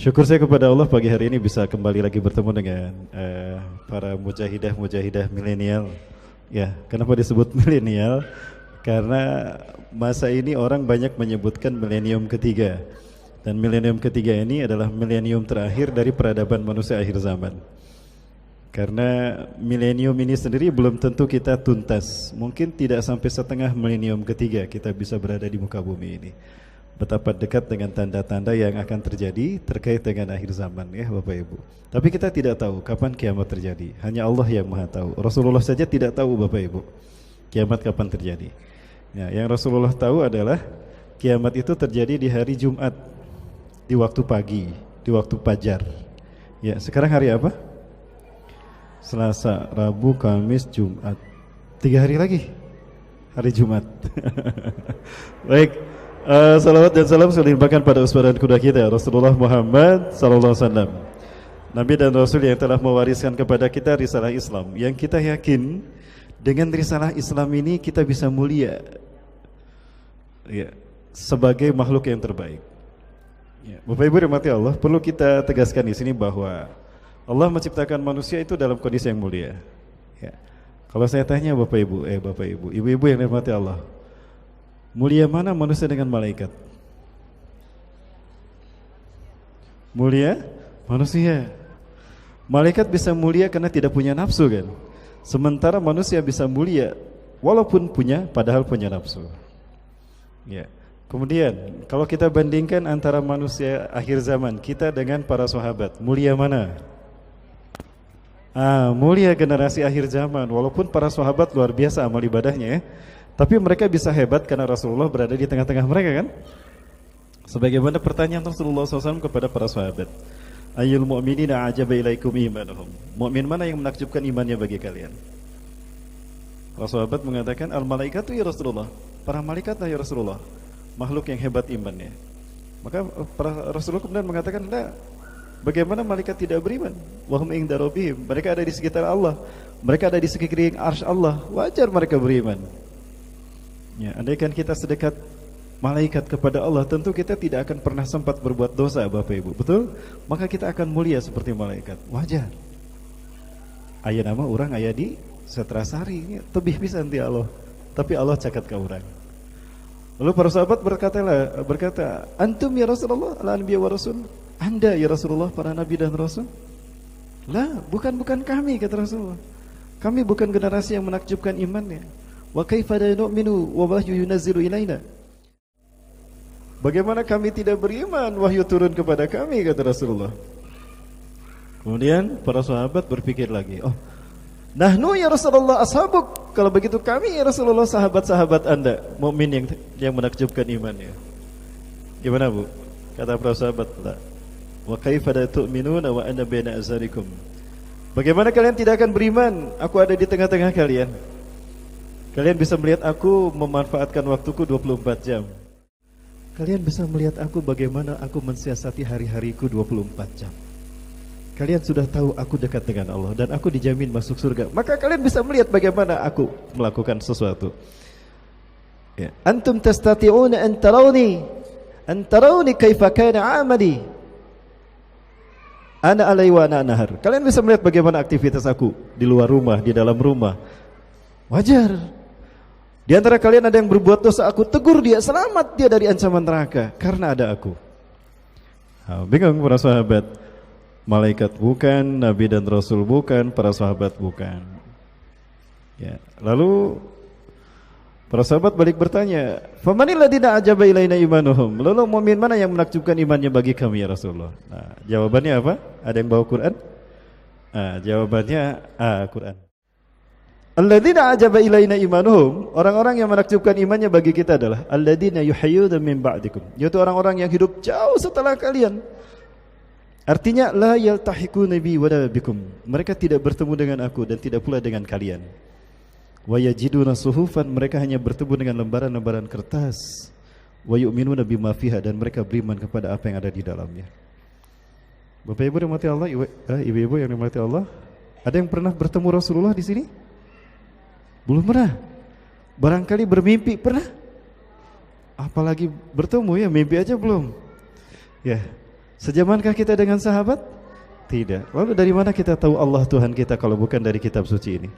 Syukur saya kepada Allah pagi hari ini bisa kembali lagi bertemu dengan para mujahidah-mujahidah milenial. Ya, kenapa disebut milenial? Karena masa ini orang banyak menyebutkan milenium ketiga. Dan milenium ketiga ini adalah milenium terakhir dari peradaban manusia akhir zaman. Karena milenium ini sendiri belum tentu kita tuntas. Mungkin tidak sampai setengah milenium ketiga kita bisa berada di muka bumi ini. Betapa dekat dengan tanda-tanda yang akan terjadi terkait dengan akhir zaman, ya Bapak Ibu. Tapi kita tidak tahu kapan kiamat terjadi. Hanya Allah yang Maha tahu. Rasulullah saja tidak tahu Bapak Ibu kiamat kapan terjadi. Ya, yang Rasulullah tahu adalah kiamat itu terjadi di hari Jumat, di waktu pagi, di waktu fajar. Ya, sekarang hari apa? Selasa, Rabu, Kamis, Jumat. 3 hari lagi hari Jumat. Baik. Salawat dan salam saya limpahkan pada uswah dan kuda kita Rasulullah Muhammad sallallahu alaihi wasallam, Nabi dan Rasul yang telah mewariskan kepada kita risalah Islam, yang kita yakin dengan risalah Islam ini kita bisa mulia, ya, sebagai makhluk yang terbaik. Ya, Bapak Ibu rahmati Allah, perlu kita tegaskan di sini bahwa Allah menciptakan manusia itu dalam kondisi yang mulia. Ya. Kalau saya tanya Bapak Ibu, ibu-ibu yang dirahmati Allah, mulia mana manusia dengan malaikat? Mulia manusia. Malaikat bisa mulia karena tidak punya nafsu kan. Sementara manusia bisa mulia walaupun padahal punya nafsu. Ya. Kemudian kalau kita bandingkan antara manusia akhir zaman kita dengan para sahabat, mulia mana? Mulia generasi akhir zaman. Walaupun para sahabat luar biasa amal ibadahnya, ya, tapi mereka bisa hebat karena Rasulullah berada di tengah-tengah mereka kan. Sebagaimana pertanyaan Rasulullah SAW kepada para sahabat, Ayyul mu'minina a'jaba ilaikum imanuhum. Mu'min mana yang menakjubkan imannya bagi kalian? Para sahabat mengatakan, Al-malaikatu ya Rasulullah. Para malaikat ya Rasulullah, makhluk yang hebat imannya. Maka para Rasulullah kemudian mengatakan, la, bagaimana malaikat tidak beriman? Wahum inda rabbihim. Mereka ada di sekitar Allah, mereka ada di sekeliling arsy Allah, wajar mereka beriman. Ya, andaikan kita sedekat malaikat kepada Allah, tentu kita tidak akan pernah sempat berbuat dosa Bapak Ibu, betul? Maka kita akan mulia seperti malaikat, wajar. Aya nama orang aya di Setrasari, tebih pisan ti Allah, tapi Allah caket ka urang. Lalu para sahabat berkata, antum ya Rasulullah al-anbiya wa rasul. Anda ya Rasulullah para nabi dan rasul? Lah, bukan kami, kata Rasulullah. Kami bukan generasi yang menakjubkan imannya. Wa kaifa la nu'minu wa wahyu yunazzilu ilaina. Bagaimana kami tidak beriman, wahyu turun kepada kami, kata Rasulullah. Kemudian para sahabat berpikir lagi, oh, nahnu ya Rasulullah ashabuk. Kalau begitu kami ya Rasulullah sahabat-sahabat Anda, mukmin yang menakjubkan imannya. Gimana Bu? Kata para sahabat, la. Wa kaifa la tu'minuna wa ana baina azharikum. Bagaimana kalian tidak akan beriman? Aku ada di tengah-tengah kalian. Kalian bisa melihat aku memanfaatkan waktuku 24 jam. Kalian bisa melihat aku bagaimana aku mensiasati hari-hariku 24 jam. Kalian sudah tahu aku dekat dengan Allah dan aku dijamin masuk surga. Maka kalian bisa melihat bagaimana aku melakukan sesuatu. Ya. Antum tastati'una an tarawni kaifa kana 'amali. Ana alai wa ana nahar. Kalian bisa melihat bagaimana aktivitas aku di luar rumah, di dalam rumah. Wajar. Di antara kalian ada yang berbuat dosa, aku tegur dia, selamat dia dari ancaman neraka karena ada aku. Bingung para sahabat. Malaikat bukan, nabi dan rasul bukan, para sahabat bukan. Ya, lalu para sahabat balik bertanya, "Famanil ladzina ajaba ilaina imanuhum?" Lalu mukmin mana yang menakjubkan imannya bagi kami ya Rasulullah? Nah, jawabannya apa? Ada yang bawa Quran? Jawabannya Quran. Alladzina ajaba ilaina imanuhum, orang-orang yang menakjubkan imannya bagi kita adalah alladzina yuhayyuna min ba'dikum, yaitu orang-orang yang hidup jauh setelah kalian. Artinya la yaltahiquna bi wala bikum, mereka tidak bertemu dengan aku dan tidak pula dengan kalian. Wa yajiduna suhufan, mereka hanya bertemu dengan lembaran-lembaran kertas. Wa yu'minuna bima fiha, dan mereka beriman kepada apa yang ada di dalamnya. Bapak Ibu yang dirahmati Allah, ibu-ibu yang dirahmati Allah, ada yang pernah bertemu Rasulullah di sini? Belum pernah. Barangkali bermimpi pernah. Apalagi bertemu, ya mimpi aja belum. Ya. Sejamankah kita dengan sahabat? Tidak. Lalu dari mana kita tahu Allah Tuhan kita kalau bukan dari kitab suci ini?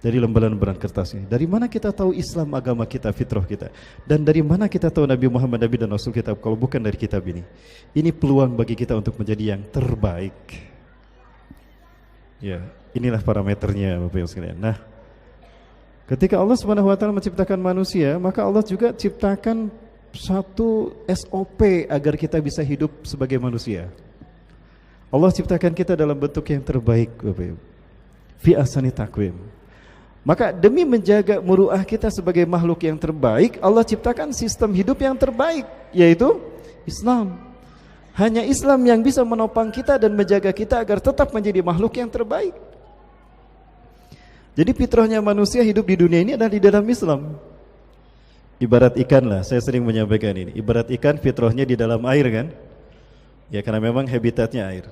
Dari lembaran-lembaran kertas ini. Dari mana kita tahu Islam agama kita, fitrah kita? Dan dari mana kita tahu Nabi Muhammad, Nabi dan Rasul kita kalau bukan dari kitab ini? Ini peluang bagi kita untuk menjadi yang terbaik. Ya, inilah parameternya Bapak Ibu sekalian. Nah, ketika Allah Subhanahu wa taala menciptakan manusia, maka Allah juga ciptakan satu SOP agar kita bisa hidup sebagai manusia. Allah ciptakan kita dalam bentuk yang terbaik, Bapak Ibu. Fi ahsani taqwim. Maka demi menjaga muruah kita sebagai makhluk yang terbaik, Allah ciptakan sistem hidup yang terbaik, yaitu Islam. Hanya Islam yang bisa menopang kita dan menjaga kita agar tetap menjadi makhluk yang terbaik. Jadi fitrahnya manusia hidup di dunia ini adalah di dalam Islam. Ibarat ikan lah, saya sering menyampaikan ini. Ibarat ikan fitrahnya di dalam air kan? Ya, karena memang habitatnya air.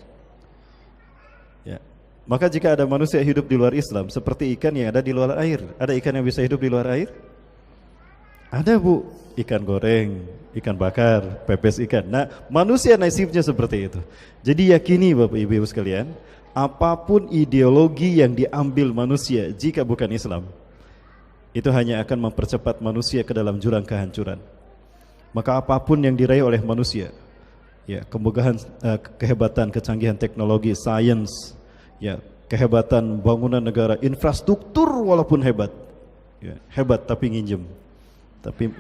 Ya. Maka jika ada manusia hidup di luar Islam seperti ikan yang ada di luar air. Ada ikan yang bisa hidup di luar air? Ada, Bu. Ikan goreng, ikan bakar, pepes ikan. Nah, manusia nasibnya seperti itu. Jadi yakini Bapak Ibu sekalian, apapun ideologi yang diambil manusia jika bukan Islam, itu hanya akan mempercepat manusia ke dalam jurang kehancuran. Maka apapun yang diraih oleh manusia, ya, kemegahan, kehebatan, kecanggihan teknologi, sains, ya, kehebatan bangunan negara, infrastruktur walaupun hebat, ya, hebat tapi nginjem, tapi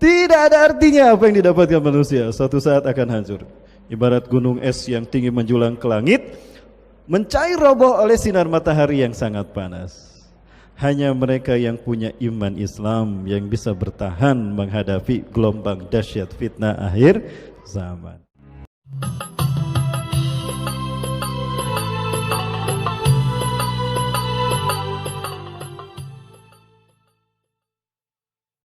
tidak ada artinya apa yang didapatkan manusia. Suatu saat akan hancur. Ibarat gunung es yang tinggi menjulang ke langit, mencair roboh oleh sinar matahari yang sangat panas. Hanya mereka yang punya iman Islam yang bisa bertahan menghadapi gelombang dahsyat fitnah akhir zaman.